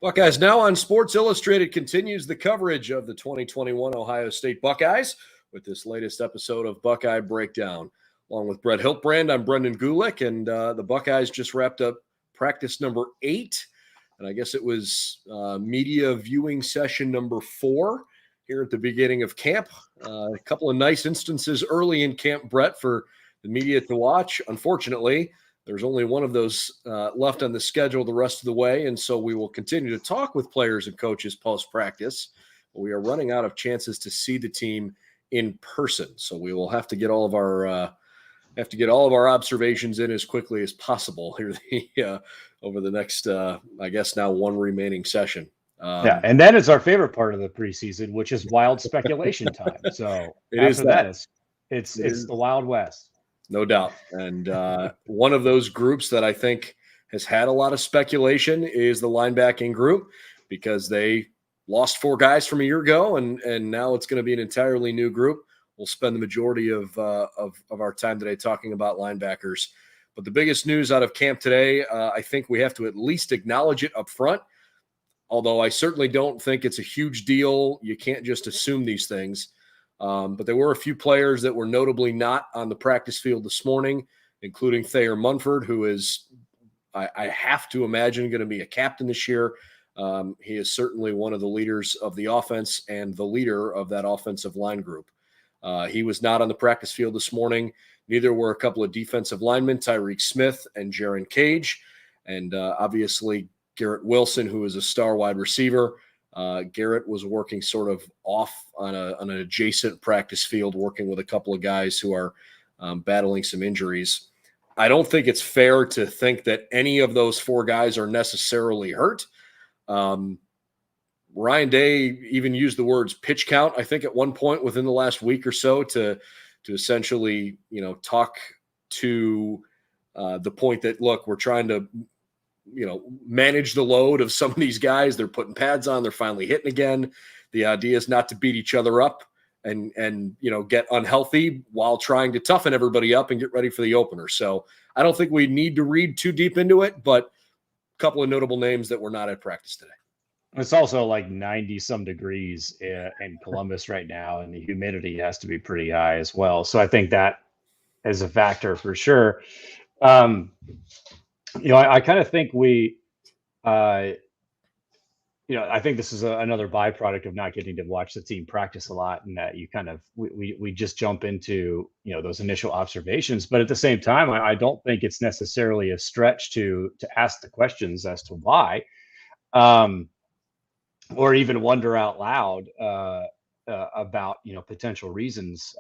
Buckeyes Now on Sports Illustrated continues the coverage of the 2021 Ohio State Buckeyes with this latest episode of Buckeye Breakdown. Along with Brett Hiltbrand, I'm Brendan Gulick, and the Buckeyes just wrapped up practice number 8. And I guess it was media viewing session number 4 here at the beginning of camp. A couple of nice instances early in camp, Brett, for the media to watch. Unfortunately, there's only one of those left on the schedule the rest of the way, and so we will continue to talk with players and coaches post-practice. We are running out of chances to see the team in person, so we will have to get all of our observations in as quickly as possible here over the next, I guess now one remaining session. And that is our favorite part of the preseason, which is wild speculation time. So it's the Wild West. No doubt. And one of those groups that I think has had a lot of speculation is the linebacking group, because they lost 4 guys from a year ago, and now it's going to be an entirely new group. We'll spend the majority of our time today talking about linebackers. But the biggest news out of camp today, I think we have to at least acknowledge it up front, although I certainly don't think it's a huge deal. You can't just assume these things. But there were a few players that were notably not on the practice field this morning, including Thayer Munford, who is, I have to imagine, going to be a captain this year. He is certainly one of the leaders of the offense and the leader of that offensive line group. He was not on the practice field this morning. Neither were a couple of defensive linemen, Tyreek Smith and Jaron Cage, and obviously Garrett Wilson, who is a star wide receiver. Garrett was working sort of off on an adjacent practice field, working with a couple of guys who are battling some injuries. I don't think it's fair to think that any of those 4 guys are necessarily hurt. Ryan Day even used the words pitch count, I think, at one point within the last week or so to essentially, talk to the point that, look, we're trying to manage the load of some of these guys. They're putting pads on. They're finally hitting again. The idea is not to beat each other up and get unhealthy while trying to toughen everybody up and get ready for the opener. So I don't think we need to read too deep into it, but a couple of notable names that were not at practice today. It's also like 90 some degrees in Columbus right now, and the humidity has to be pretty high as well. So I think that is a factor for sure. I kind of think I think this is another byproduct of not getting to watch the team practice a lot, and that you kind of, we just jump into, those initial observations. But at the same time, I don't think it's necessarily a stretch to ask the questions as to why, or even wonder out loud about, potential reasons,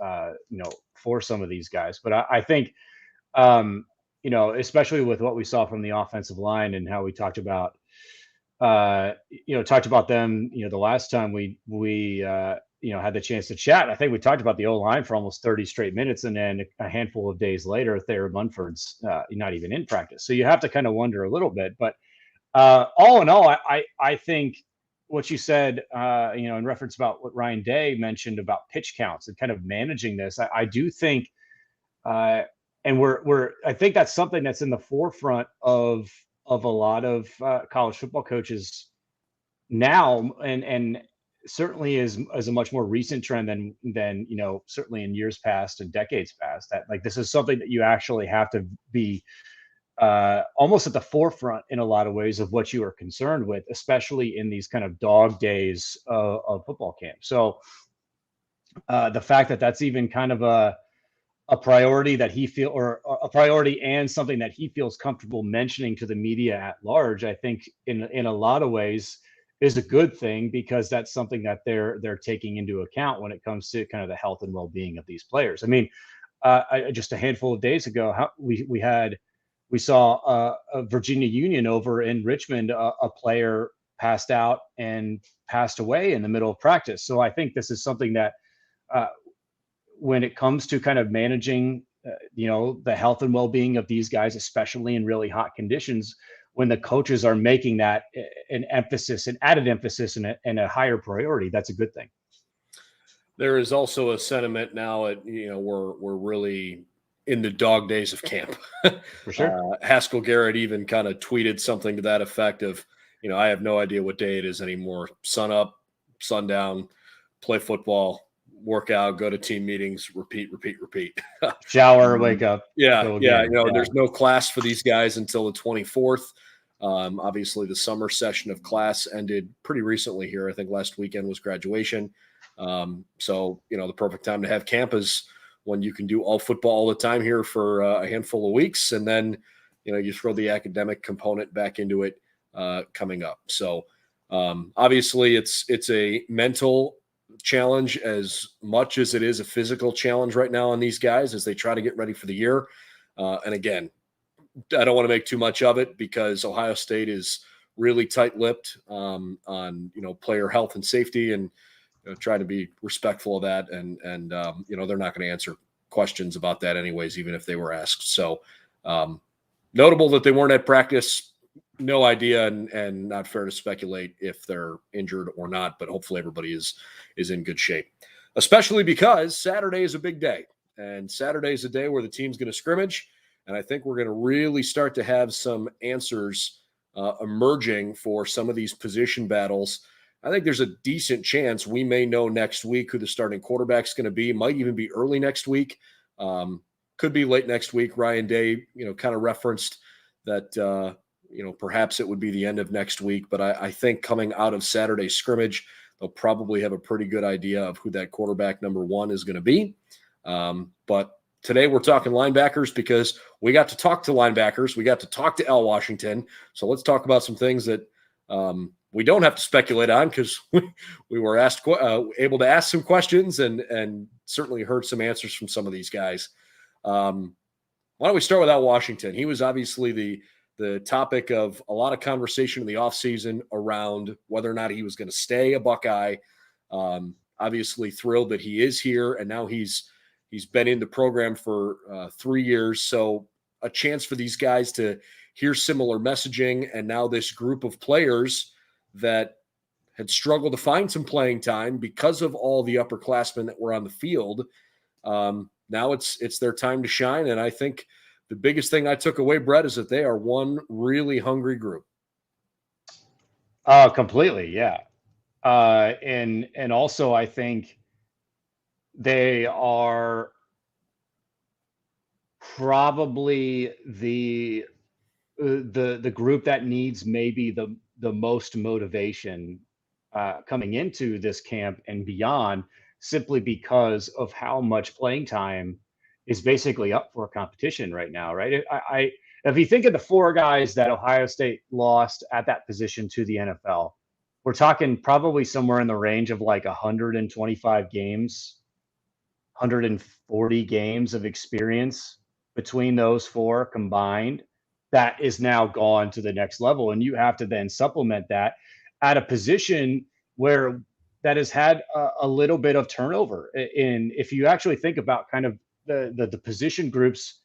for some of these guys. But I think, especially with what we saw from the offensive line and how we talked about them, the last time we had the chance to chat. I think we talked about the O-line for almost 30 straight minutes, and then a handful of days later, Thayer Munford's not even in practice. So you have to kind of wonder a little bit. But all in all, I think what you said, in reference about what Ryan Day mentioned about pitch counts and kind of managing this, I do think. And I think that's something that's in the forefront of a lot of college football coaches now, and certainly is a much more recent trend than certainly in years past and decades past. That, like, this is something that you actually have to be almost at the forefront in a lot of ways of what you are concerned with, especially in these kind of dog days of football camp. So the fact that that's even kind of a priority that or a priority and something that he feels comfortable mentioning to the media at large, I think in a lot of ways is a good thing, because that's something that they're taking into account when it comes to kind of the health and well-being of these players. I mean, just a handful of days ago, we saw a Virginia Union over in Richmond, a player passed out and passed away in the middle of practice. So I think this is something that when it comes to kind of managing, the health and well-being of these guys, especially in really hot conditions, when the coaches are making that an added emphasis and a higher priority, that's a good thing. There is also a sentiment now we're really in the dog days of camp. For sure. Haskell Garrett even kind of tweeted something to that effect of, I have no idea what day it is anymore. Sun up, sundown, play football, work out, go to team meetings, repeat. Shower, wake up, Yeah. go again. There's no class for these guys until the 24th. Obviously, the summer session of class ended pretty recently here. I think last weekend was graduation. So, the perfect time to have camp is when you can do all football all the time here for a handful of weeks. And then, you throw the academic component back into it coming up. So, obviously, it's a mental challenge as much as it is a physical challenge right now on these guys as they try to get ready for the year. And again, I don't want to make too much of it because Ohio State is really tight-lipped on player health and safety, and try to be respectful of that. And they're not going to answer questions about that anyways, even if they were asked. So notable that they weren't at practice. No idea, and not fair to speculate if they're injured or not, but hopefully everybody is in good shape, especially because Saturday is a big day, and Saturday is a day where the team's going to scrimmage, and I think we're going to really start to have some answers emerging for some of these position battles. I think there's a decent chance we may know next week who the starting quarterback's going to be. Might even be early next week. Could be late next week. Ryan Day, kind of referenced that perhaps it would be the end of next week, but I think coming out of Saturday's scrimmage, they'll probably have a pretty good idea of who that quarterback number one is going to be. But today we're talking linebackers because we got to talk to linebackers. We got to talk to Al Washington. So let's talk about some things that we don't have to speculate on because we were able to ask some questions and certainly heard some answers from some of these guys. Why don't we start with Al Washington? He was obviously the topic of a lot of conversation in the offseason around whether or not he was going to stay a Buckeye. Obviously thrilled that he is here, and now he's been in the program for 3 years. So a chance for these guys to hear similar messaging, and now this group of players that had struggled to find some playing time because of all the upperclassmen that were on the field. Now it's their time to shine, and I think the biggest thing I took away, Brett, is that they are one really hungry group. Completely, yeah. And also I think they are probably the group that needs maybe the most motivation coming into this camp and beyond, simply because of how much playing time is basically up for competition right now, right? If you think of the four guys that Ohio State lost at that position to the NFL, we're talking probably somewhere in the range of like 125 games, 140 games of experience between those four combined. That is now gone to the next level. And you have to then supplement that at a position where that has had a little bit of turnover. And if you actually think about kind of the position groups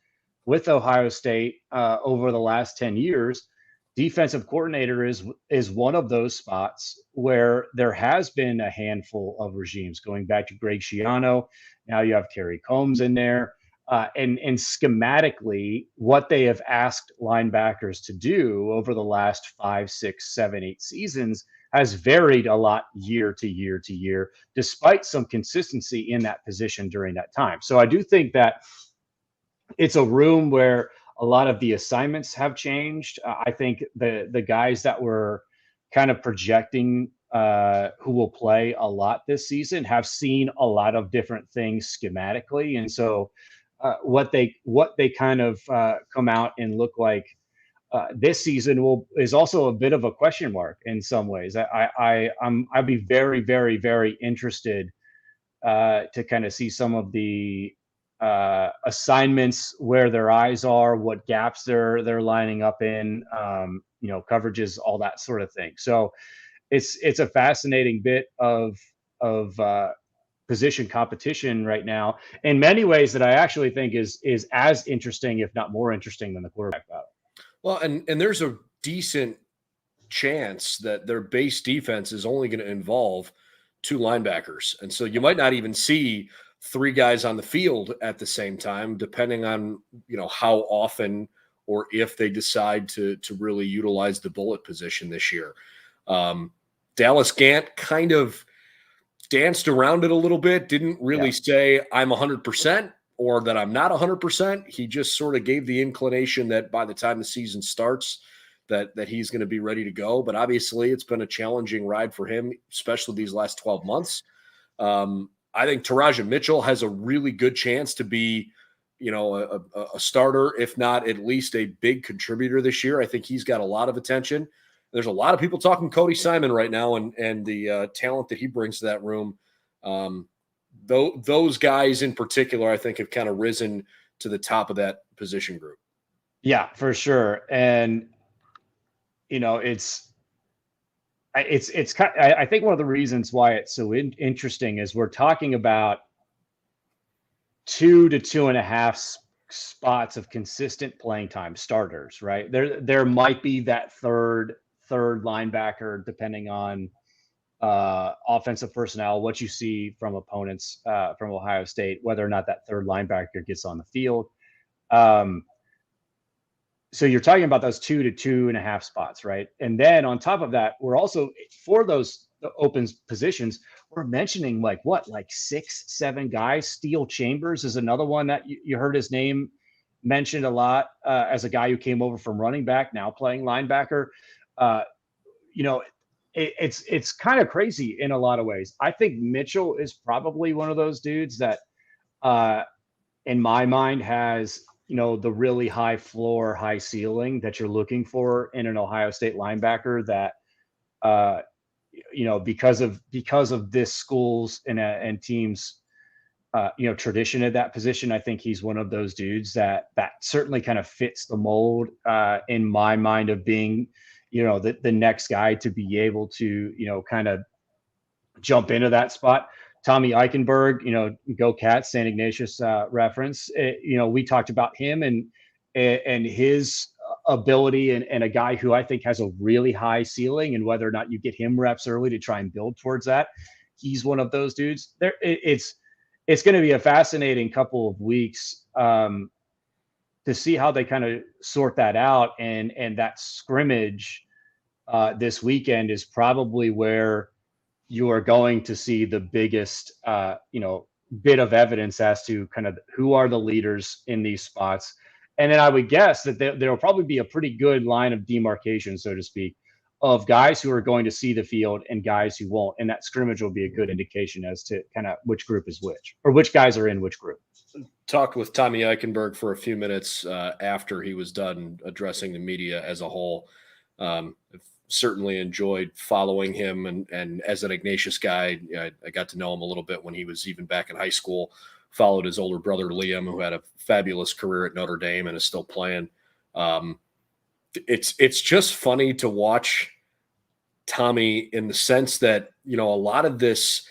with Ohio State over the last 10 years, defensive coordinator is one of those spots where there has been a handful of regimes going back to Greg Schiano. Now you have Kerry Combs in there. And schematically, what they have asked linebackers to do over the last 5, 6, 7, 8 seasons has varied a lot year to year to year, despite some consistency in that position during that time. So I do think that it's a room where a lot of the assignments have changed. I think the guys that were kind of projecting who will play a lot this season have seen a lot of different things schematically. And so what they kind of come out and look like this season is also a bit of a question mark in some ways. I'd be very, very, very interested to kind of see some of the assignments where their eyes are, what gaps they're lining up in, coverages, all that sort of thing. So it's a fascinating bit of position competition right now in many ways that I actually think is as interesting, if not more interesting, than the quarterback battle. Well, and there's a decent chance that their base defense is only going to involve 2 linebackers. And so you might not even see 3 guys on the field at the same time, depending on, how often or if they decide to really utilize the bullet position this year. Dallas Gant kind of danced around it a little bit, didn't really say I'm 100% or that I'm not 100%. He just sort of gave the inclination that by the time the season starts, that he's going to be ready to go. But obviously it's been a challenging ride for him, especially these last 12 months. I think Taraja Mitchell has a really good chance to be, a starter, if not at least a big contributor this year. I think he's got a lot of attention. There's a lot of people talking Cody Simon right now and the talent that he brings to that room. Those guys in particular, I think, have kind of risen to the top of that position group. Yeah, for sure. And, it's kind of, I think one of the reasons why it's so interesting is we're talking about 2 to 2.5 spots of consistent playing time starters, right? There might be that third linebacker, depending on offensive personnel, what you see from opponents from Ohio State, whether or not that third linebacker gets on the field. So you're talking about those 2 to 2.5 spots, right? And then on top of that, we're also, for those open positions, we're mentioning like 6, 7 guys. Steele Chambers is another one that you heard his name mentioned a lot as a guy who came over from running back, now playing linebacker. It's kind of crazy in a lot of ways. I think Mitchell is probably one of those dudes that, in my mind, has the really high floor, high ceiling that you're looking for in an Ohio State linebacker. That because of this school's and teams tradition at that position, I think he's one of those dudes that certainly kind of fits the mold in my mind of being the next guy to be able to kind of jump into that spot. Tommy Eichenberg, go Cats, St. Ignatius reference. We talked about him and his ability and a guy who I think has a really high ceiling, and whether or not you get him reps early to try and build towards that. He's one of those dudes. It's going to be a fascinating couple of weeks to see how they kind of sort that out. And that scrimmage this weekend is probably where you are going to see the biggest, bit of evidence as to kind of who are the leaders in these spots. And then I would guess that there will probably be a pretty good line of demarcation, so to speak, of guys who are going to see the field and guys who won't. And that scrimmage will be a good indication as to kind of which group is which, or which guys are in which group. Talked with Tommy Eichenberg for a few minutes after he was done addressing the media as a whole. Certainly enjoyed following him, and as an Ignatius guy, I got to know him a little bit when he was even back in high school. Followed his older brother Liam, who had a fabulous career at Notre Dame and is still playing. It's just funny to watch Tommy in the sense that a lot of this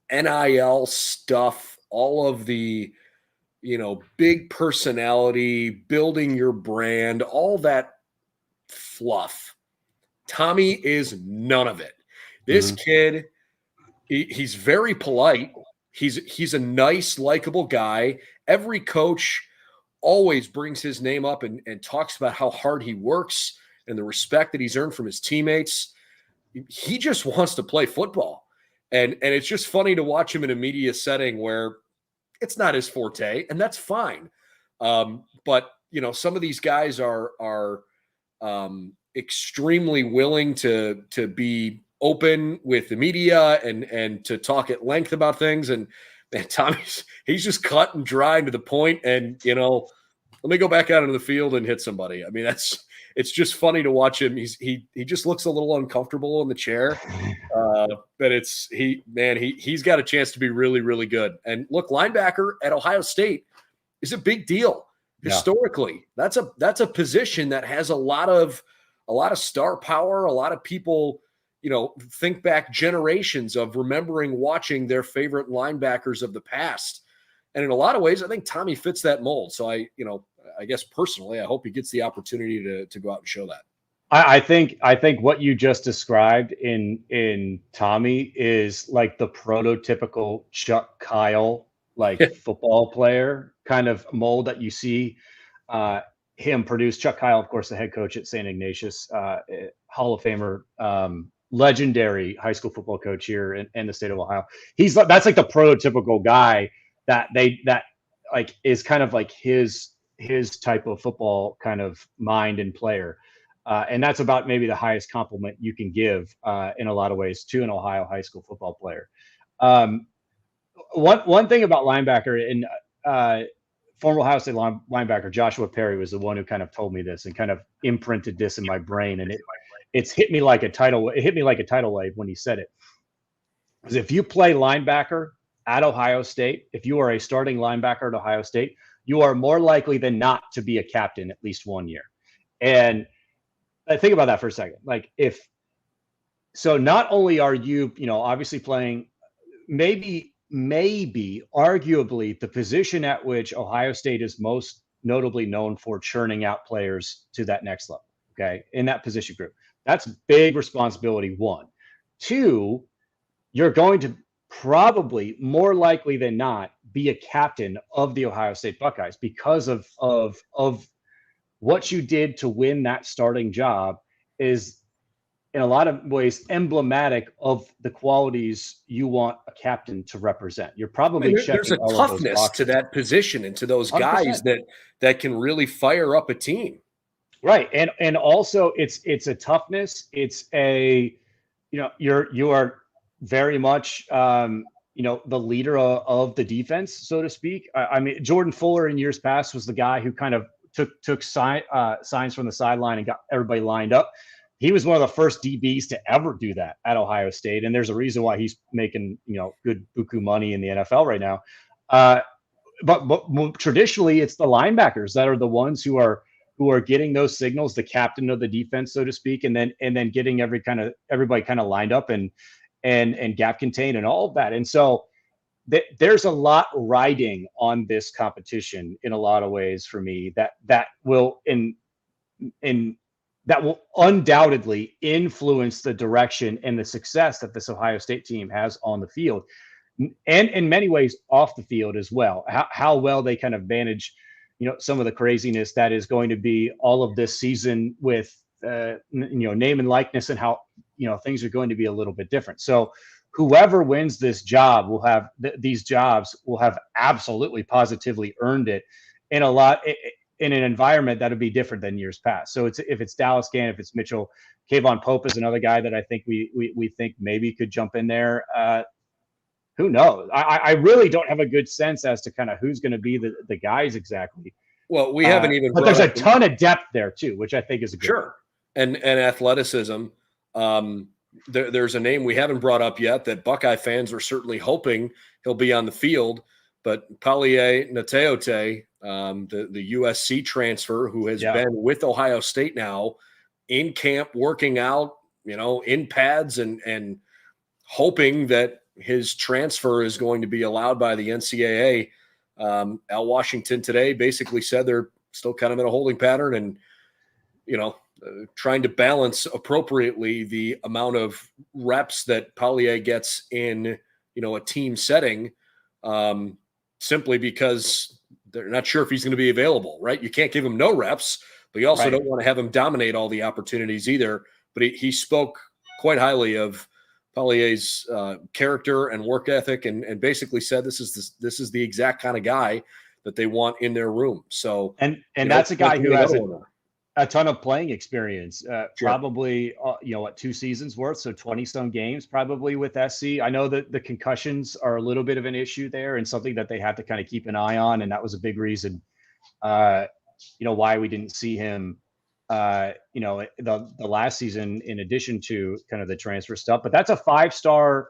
NIL stuff, all of the big personality, building your brand, all that fluff. Tommy is none of it. This kid, he's very polite. He's a nice, likable guy. Every coach always brings his name up and talks about how hard he works and the respect that he's earned from his teammates. He just wants to play football. And it's just funny to watch him in a media setting where it's not his forte, and that's fine. But some of these guys are extremely willing to be open with the media and to talk at length about things. And he's just cut and dry and to the point. And let me go back out into the field and hit somebody. I mean, it's just funny to watch him. He just looks a little uncomfortable in the chair. But he's got a chance to be really, really good. And look, linebacker at Ohio State is a big deal historically. That's a position that has a lot of star power. A lot of people, think back generations of remembering watching their favorite linebackers of the past. And in a lot of ways, I think Tommy fits that mold. So I guess personally, I hope he gets the opportunity to go out and show that. I think what you just described in Tommy is like the prototypical Chuck Kyle, like football player kind of mold that you see him produce. Chuck Kyle, of course, the head coach at St. Ignatius, Hall of Famer, legendary high school football coach here in the state of Ohio. That's like the prototypical guy that like is kind of like his type of football kind of mind and player. And that's about maybe the highest compliment you can give in a lot of ways to an Ohio high school football player. One thing about linebacker, and former Ohio State linebacker Joshua Perry was the one who kind of told me this and kind of imprinted this in my brain, and it's hit me like a tidal wave when he said it. Because if you play linebacker at Ohio State, if you are a starting linebacker at Ohio State, you are more likely than not to be a captain at least 1 year. And think about that for a second. Like so not only are you, obviously playing maybe arguably the position at which Ohio State is most notably known for churning out players to that next level, okay, in that position group. That's big responsibility, one. Two, you're going to probably more likely than not be a captain of the Ohio State Buckeyes because of what you did to win that starting job is in a lot of ways emblematic of the qualities you want a captain to represent. You're probably there's a toughness to that position and to those 100%. Guys that can really fire up a team. Right. And also it's a toughness. It's a, you are very much, the leader of the defense, so to speak. I mean, Jordan Fuller in years past was the guy who kind of took signs from the sideline and got everybody lined up. He was one of the first DBs to ever do that at Ohio State. And there's a reason why he's making, good buku money in the NFL right now. But traditionally it's the linebackers that are the ones who are getting those signals, the captain of the defense, so to speak, and then getting everybody kind of lined up and gap contained and all of that. And so there's a lot riding on this competition in a lot of ways for me that will that will undoubtedly influence the direction and the success that this Ohio State team has on the field, and in many ways off the field as well. How well they kind of manage, some of the craziness that is going to be all of this season with, name and likeness, and how, things are going to be a little bit different. So whoever wins this job will have these jobs will have absolutely positively earned it in an environment that would be different than years past. So if it's Dallas Gant, if it's Mitchell, Kayvon Pope is another guy that I think we think maybe could jump in there. Who knows? I really don't have a good sense as to kind of who's going to be the guys exactly. Well, we haven't even. But there's a ton of depth there too, which I think is a good. Sure. And athleticism. There's a name we haven't brought up yet that Buckeye fans are certainly hoping he'll be on the field, but Paulie Nateote, the USC transfer who has been with Ohio State now in camp, working out, in pads and hoping that his transfer is going to be allowed by the NCAA. Al Washington today basically said they're still kind of in a holding pattern and, trying to balance appropriately the amount of reps that Paulie gets in, a team setting, simply because they're not sure if he's going to be available, right? You can't give him no reps, but you also don't want to have him dominate all the opportunities either. But he spoke quite highly of Paulie's character and work ethic, and basically said this is the exact kind of guy that they want in their room. So and that's a guy who has a ton of playing experience, probably 2 seasons worth, so 20-some games probably with SC. I know that the concussions are a little bit of an issue there and something that they have to kind of keep an eye on, and that was a big reason, why we didn't see him, the last season in addition to kind of the transfer stuff. But that's a 5-star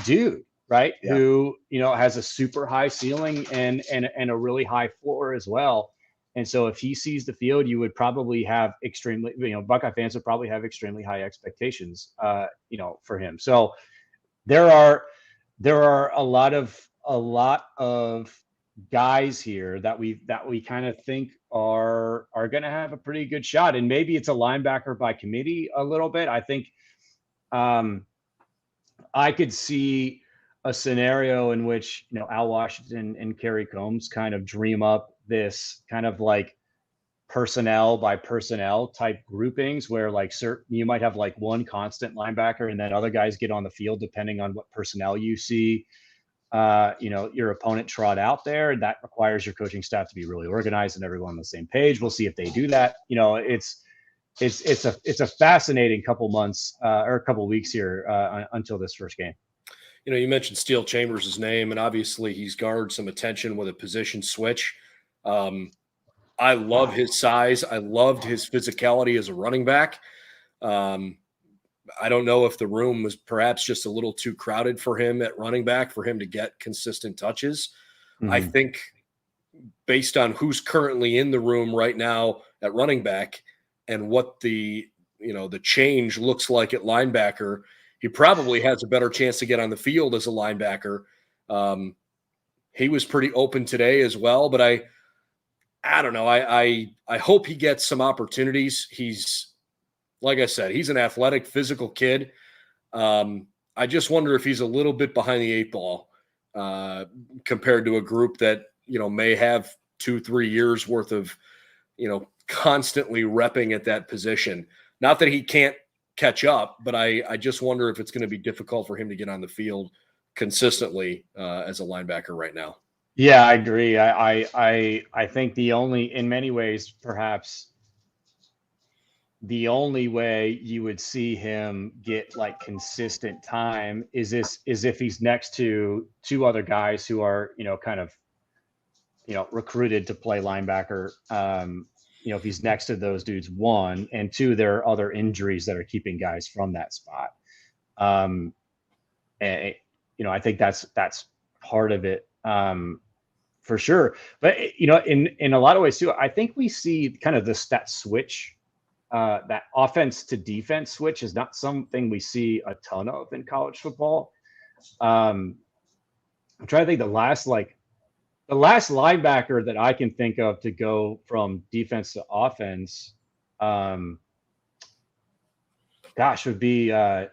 dude, right? Yeah. Who has a super high ceiling and a really high floor as well. And so if he sees the field, you would probably have Buckeye fans would probably have extremely high expectations, for him. So there are a lot of guys here that we kind of think are going to have a pretty good shot. And maybe it's a linebacker by committee a little bit. I think I could see a scenario in which, Al Washington and Kerry Combs kind of dream up this kind of like personnel by personnel type groupings where like you might have like one constant linebacker and then other guys get on the field depending on what personnel you see your opponent trot out there. That requires your coaching staff to be really organized and everyone on the same page. We'll see if they do that. It's a fascinating couple months or a couple weeks here until this first game. You mentioned Steel Chambers' name, and obviously he's garnered some attention with a position switch. I love his size. I loved his physicality as a running back. I don't know if the room was perhaps just a little too crowded for him at running back for him to get consistent touches. Mm-hmm. I think based on who's currently in the room right now at running back and what the change looks like at linebacker, he probably has a better chance to get on the field as a linebacker. He was pretty open today as well, but I don't know. I hope he gets some opportunities. He's, like I said, he's an athletic, physical kid. I just wonder if he's a little bit behind the eight ball compared to a group that, may have 2-3 years worth of, constantly repping at that position. Not that he can't catch up, but I just wonder if it's going to be difficult for him to get on the field consistently as a linebacker right now. Yeah, I agree. I think in many ways, perhaps the only way you would see him get like consistent time is if he's next to two other guys who are, recruited to play linebacker. If he's next to those dudes, one, and two, there are other injuries that are keeping guys from that spot. And I think that's part of it. For sure. But, in a lot of ways too, I think we see kind of that switch, that offense to defense switch is not something we see a ton of in college football. I'm trying to think the last linebacker that I can think of to go from defense to offense, would be,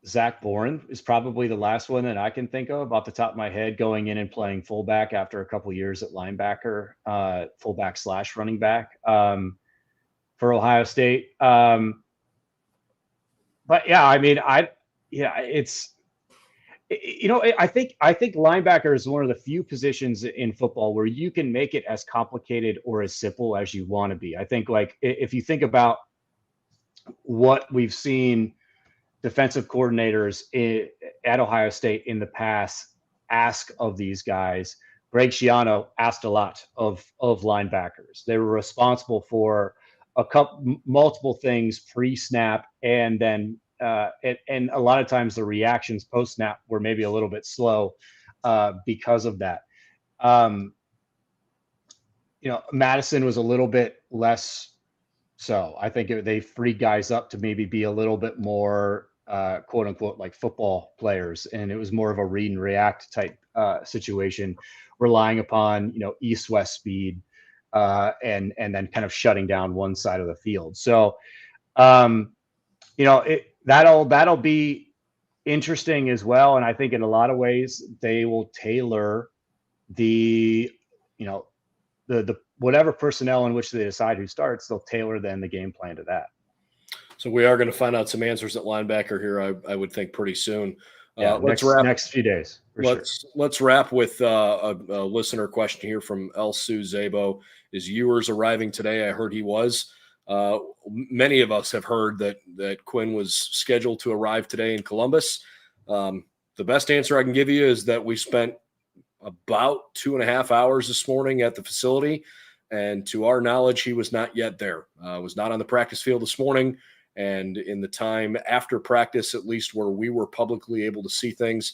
Zach Boren is probably the last one that I can think of off the top of my head, going in and playing fullback after a couple years at linebacker, fullback / running back for Ohio State. But yeah, I mean, I think linebacker is one of the few positions in football where you can make it as complicated or as simple as you want to be. I think like if you think about what we've seen defensive coordinators at Ohio State in the past ask of these guys. Greg Schiano asked a lot of linebackers. They were responsible for multiple things pre-snap, and then and a lot of times the reactions post-snap were maybe a little bit slow because of that. Madison was a little bit less so. I think they freed guys up to maybe be a little bit more quote unquote like football players, and it was more of a read and react type situation, relying upon east-west speed and then kind of shutting down one side of the field. So that'll be interesting as well, and I think in a lot of ways they will tailor the whatever personnel in which they decide who starts, they'll tailor then the game plan to that. So we are going to find out some answers at linebacker here, I would think, pretty soon. Yeah, next few days. Let's wrap with a listener question here from El Su Zabo. Is Ewers arriving today? I heard he was. Many of us have heard that Quinn was scheduled to arrive today in Columbus. The best answer I can give you is that we spent about 2.5 hours this morning at the facility, and to our knowledge, he was not yet there. Was not on the practice field this morning. And in the time after practice, at least where we were publicly able to see things,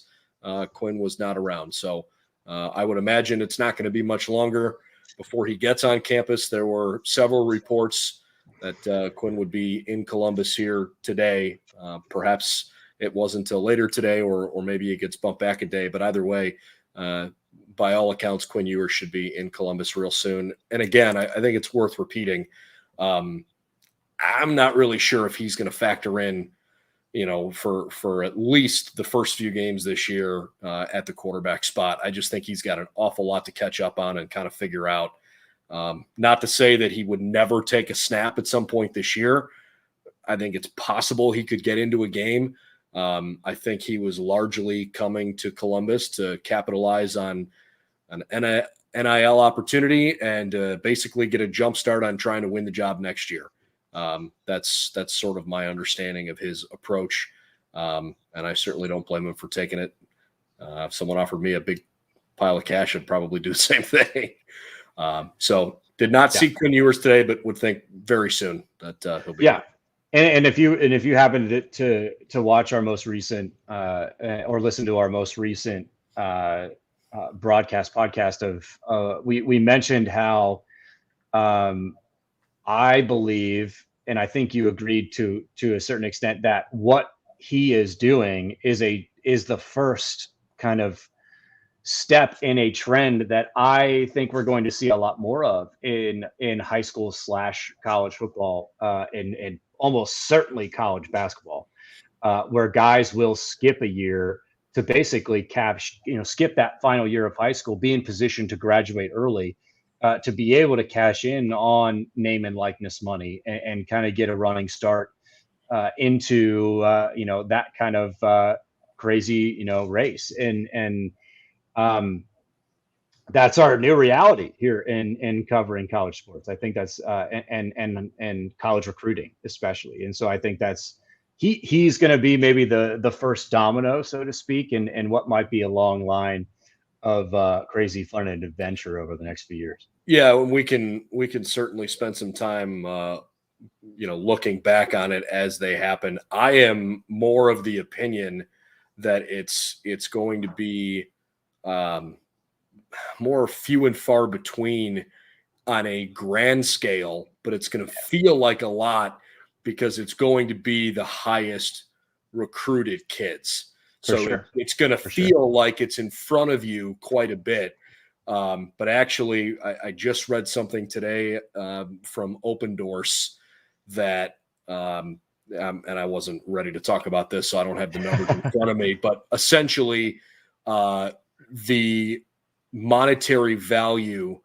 Quinn was not around. So I would imagine it's not going to be much longer before he gets on campus. There were several reports that Quinn would be in Columbus here today. Perhaps it wasn't until later today, or maybe it gets bumped back a day. But either way, by all accounts, Quinn Ewers should be in Columbus real soon. And again, I think it's worth repeating. I'm not really sure if he's going to factor in, for at least the first few games this year at the quarterback spot. I just think he's got an awful lot to catch up on and kind of figure out. Not to say that he would never take a snap at some point this year. I think it's possible he could get into a game. I think he was largely coming to Columbus to capitalize on an NIL opportunity and basically get a jump start on trying to win the job next year. That's sort of my understanding of his approach. And I certainly don't blame him for taking it. If someone offered me a big pile of cash, I'd probably do the same thing. So did not see Quinn Ewers today, but would think very soon that he'll be. Yeah. And if you happen to watch our most recent or listen to our most recent podcast of we mentioned how I believe, and I think you agreed to a certain extent, that what he is doing is the first kind of step in a trend that I think we're going to see a lot more of in high school / college football and almost certainly college basketball, where guys will skip a year to basically skip that final year of high school, be in position to graduate early, to be able to cash in on name and likeness money and kind of get a running start into that kind of crazy race and that's our new reality here in covering college sports. I think that's and college recruiting especially. And so I think that's he's going to be maybe the first domino, so to speak, in what might be a long line of crazy fun and adventure over the next few years. Yeah, we can certainly spend some time looking back on it as they happen. I am more of the opinion that it's going to be more few and far between on a grand scale, but it's going to feel like a lot because it's going to be the highest recruited kids. It's going to feel like it's in front of you quite a bit. But actually, I just read something today from Open Doors that, and I wasn't ready to talk about this, so I don't have the numbers in front of me, but essentially the monetary value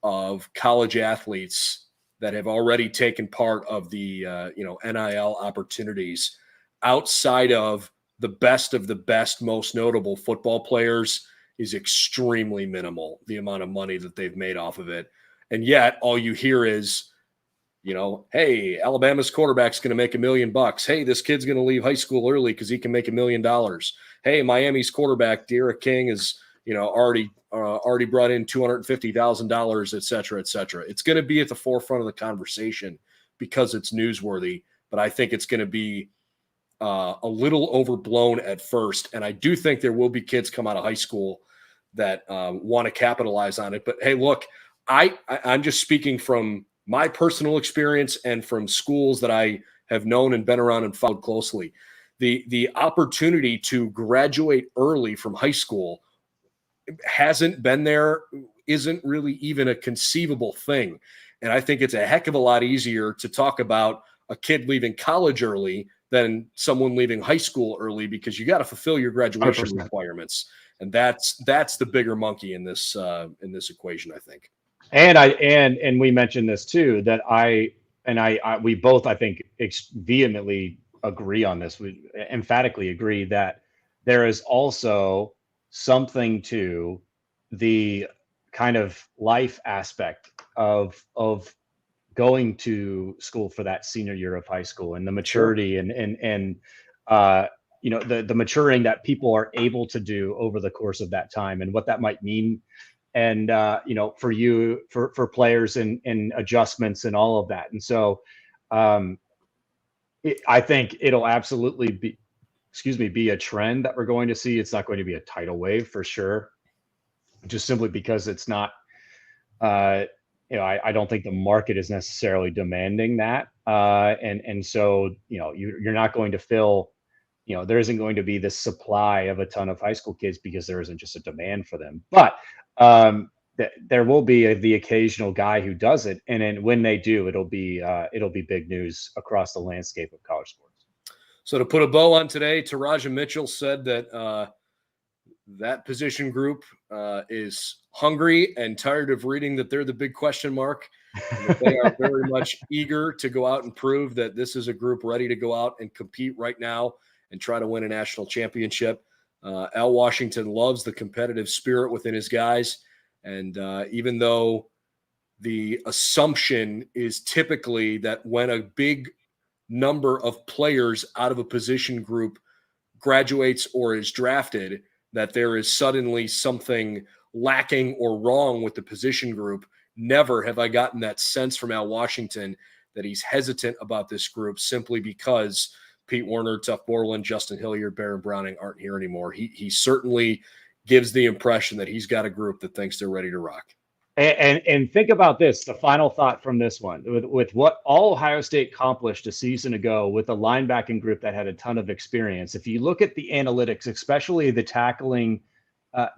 of college athletes that have already taken part of the NIL opportunities outside of the best, most notable football players is extremely minimal, the amount of money that they've made off of it. And yet all you hear is, hey, Alabama's quarterback's going to make $1 million. Hey, this kid's going to leave high school early because he can make $1 million. Hey, Miami's quarterback, Derek King, is already brought in $250,000, et cetera, et cetera. It's going to be at the forefront of the conversation because it's newsworthy, but I think it's going to be a little overblown at first. And I do think there will be kids come out of high school that want to capitalize on it. But hey, look, I'm just speaking from my personal experience and from schools that I have known and been around and followed closely. The opportunity to graduate early from high school hasn't been there, isn't really even a conceivable thing. And I think it's a heck of a lot easier to talk about a kid leaving college early than someone leaving high school early, because you got to fulfill your graduation 100%. Requirements. And that's the bigger monkey in this equation, I think. And we mentioned this too, that we both, I think, vehemently agree on this. We emphatically agree that there is also something to the kind of life aspect of going to school for that senior year of high school and the maturity and the maturing that people are able to do over the course of that time and what that might mean. And, for players and adjustments and all of that. And so I think it'll absolutely be a trend that we're going to see. It's not going to be a tidal wave for sure, just simply because it's not, I don't think the market is necessarily demanding that. And so, you're not going to fill, there isn't going to be this supply of a ton of high school kids because there isn't just a demand for them. But there will be the occasional guy who does it. And then when they do, it'll be big news across the landscape of college sports. So to put a bow on today, Taraja Mitchell said that that position group is hungry and tired of reading that they're the big question mark. And that they are very much eager to go out and prove that this is a group ready to go out and compete right now and try to win a national championship. Al Washington loves the competitive spirit within his guys. And even though the assumption is typically that when a big number of players out of a position group graduates or is drafted, that there is suddenly something lacking or wrong with the position group. Never have I gotten that sense from Al Washington that he's hesitant about this group simply because Pete Werner, Tuff Borland, Justin Hilliard, Baron Browning aren't here anymore. He certainly gives the impression that he's got a group that thinks they're ready to rock. And think about this, the final thought from this one, with what all Ohio State accomplished a season ago with a linebacking group that had a ton of experience. If you look at the analytics, especially the tackling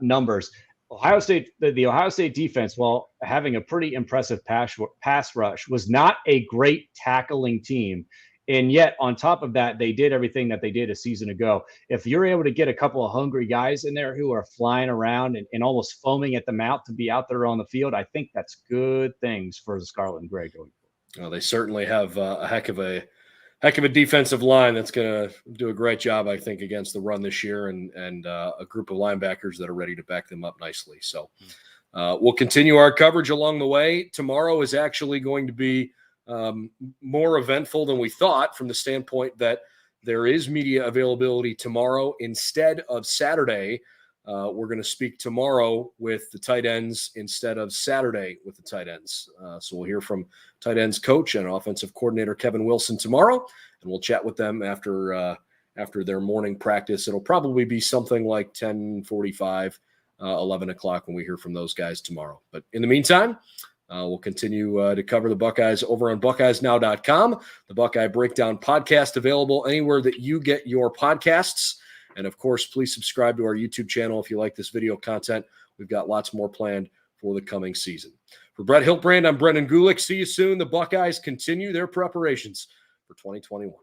numbers, the Ohio State defense, while having a pretty impressive pass rush, was not a great tackling team. And yet, on top of that, they did everything that they did a season ago. If you're able to get a couple of hungry guys in there who are flying around and almost foaming at the mouth to be out there on the field, I think that's good things for the Scarlet and Gray going forward. Well, they certainly have a heck of a defensive line that's going to do a great job, I think, against the run this year, and a group of linebackers that are ready to back them up nicely. So we'll continue our coverage along the way. Tomorrow is actually going to be more eventful than we thought, from the standpoint that there is media availability tomorrow instead of Saturday. We're going to speak tomorrow with the tight ends instead of Saturday with the tight ends. So we'll hear from tight ends coach and offensive coordinator Kevin Wilson tomorrow, and we'll chat with them after their morning practice. It'll probably be something like 10:45, 11 o'clock when we hear from those guys tomorrow. But in the meantime, we'll continue to cover the Buckeyes over on BuckeyesNow.com, the Buckeye Breakdown podcast, available anywhere that you get your podcasts. And, of course, please subscribe to our YouTube channel if you like this video content. We've got lots more planned for the coming season. For Brett Hiltbrand, I'm Brendan Gulick. See you soon. The Buckeyes continue their preparations for 2021.